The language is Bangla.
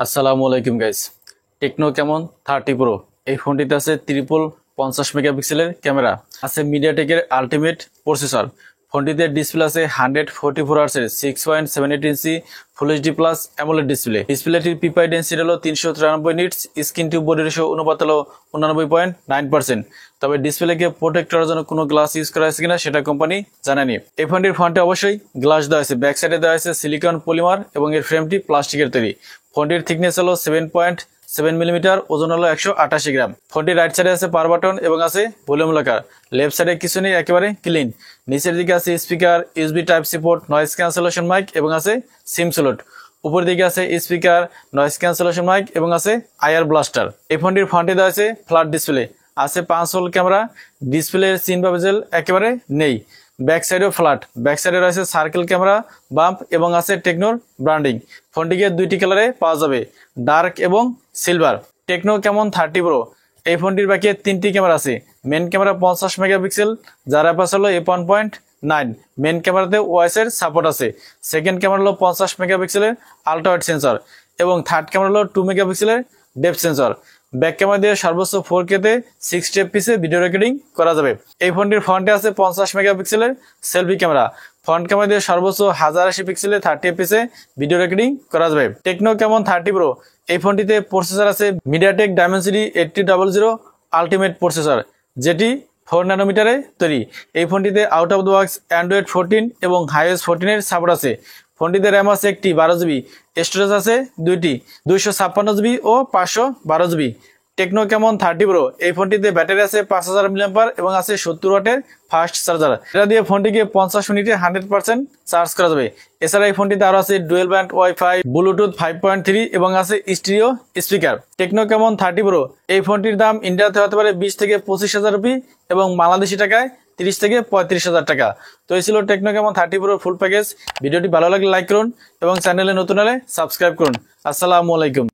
আসসালামু আলাইকুম গাইস। টেকনো কেমন 30 প্রো এই ফোনটিতে আছে ট্রিপল 50 মেগাপিক্সেলের ক্যামেরা, আছে মিডিয়াটেকের আলটিমেট প্রসেসর। ফোনটিতে ডিসপ্লে আছে 144 হার্টজের 6.78 ইঞ্চি full HD plus AMOLED display. ডিসপ্লেটির পিপাই ডেন্সিটি হলো 393 nits, screen to body ratio অনুপাত হলো 89.9%। তবে ডিসপ্লেকে প্রোটেক্ট করার জন্য কোনো গ্লাস ইউজ করা হয়েছে কিনা সেটা কোম্পানি জানায়নি। এই ফোনটির ফ্রন্টে অবশ্যই গ্লাস দেওয়া হয়েছে, ব্যাক সাইডে দেওয়া হয়েছে সিলিকন পলিমার এবং এর ফ্রেমটি প্লাস্টিকের তৈরি। ফোনটির থিকনেস হলো 7.7 মিলিমিটার, ওজন হলো 188 গ্রাম। ফোনটির রাইট সাইডে আছে পাওয়ার বাটন এবং আছে ভলিউম লকার। লেফট সাইডে কিছু নেই, একেবারে ক্লিন। নিচের দিকে আছে speaker, USB type C port, noise cancellation mic এবং আছে সিম স্লট। উপর দিকে আছে স্পিকার, নয়েজ ক্যান্সেলেশন মাইক এবং আছে আয়ার ব্লাস্টার। এই ফোনটির ফ্রন্টে দেওয়া আছে ফ্ল্যাট ডিসপ্লে, আছে 5 হোল ক্যামেরা। ডিসপ্লের সিন বা বেজেল একেবারে নেই। ব্যাক সাইডেও ফ্ল্যাট, ব্যাক সাইডে রয়েছে সার্কেল ক্যামেরা, বাম্প এবং আছে টেকনোর ব্র্যান্ডিং। ফোনটিকে দুইটি কালারে পাওয়া যাবে, ডার্ক এবং সিলভার। টেকনো কেমন 30 প্রো এই ফোনটির বাকি 3টি ক্যামেরা আছে। মেন ক্যামেরা 50 মেগাপিক্সেল, যার অ্যাপারচার হলো f1.9। মেন ক্যামেরাতে ওআইএস এর সাপোর্ট আছে। সেকেন্ড ক্যামেরা হলো 50 মেগাপিক্সেলের আল্ট্রা ওয়াইড সেন্সর এবং থার্ড ক্যামেরা হলো 2 মেগাপিক্সেলের ডেপথ সেন্সর। ব্যাক ক্যামেরা দিয়ে সর্বোচ্চ 4K তে 60 fps ভিডিও রেকর্ডিং করা যাবে। এই ফোনটির ফ্রন্টে আছে 50 মেগাপিক্সেলের সেলফি ক্যামেরা। ফ্রন্ট ক্যামেরা দিয়ে সর্বোচ্চ 1080 পিক্সেলে 30 fps ভিডিও রেকর্ডিং করা যাবে। টেকনো কেমন 30 প্রো এই ফোনটিতে প্রসেসর আছে মিডিয়াটেক ডাইমেনসিটি 8000 আলটিমেট প্রসেসর, যেটি 4 ন্যানোমিটারে তৈরি। এই ফোনটিতে out of the box Android 14 এবং iOS 14 এর সাপোর্ট আছে। ফোনটিতে র্যাম আছে একটি 12 জিবি, স্টোরেজ আছে দুইটি 256 জিবি ও 512 জিবি। টেকনো কেমন 30 প্রো এই ফোনটিতে ব্যাটারি আছে 5000 mAh এবং আছে 70 ওয়াটের ফাস্ট চার্জার। এটা দিয়ে ফোনটিকে 50 মিনিটে 100% চার্জ করা যাবে। এছাড়া এই ফোনটিতে আরো আছে ডুয়েল ব্যান্ড ওয়াইফাই, ব্লুটুথ 5.3 এবং আছে স্টিরিও স্পিকার। টেকনো কেমন 30 প্রো এই ফোনটির দাম ইন্ডিয়াতে হতে পারে 20 থেকে 25,000 রুপি এবং বাংলাদেশি টাকায় 30 থেকে 35,000 টাকা। তো এই ছিল টেকনো কেমন 30 প্রো ফুল প্যাকেজ। ভিডিওটি ভালো লাগলে লাইক করুন এবং চ্যানেলে নতুন হলে সাবস্ক্রাইব করুন। আসসালামু আলাইকুম।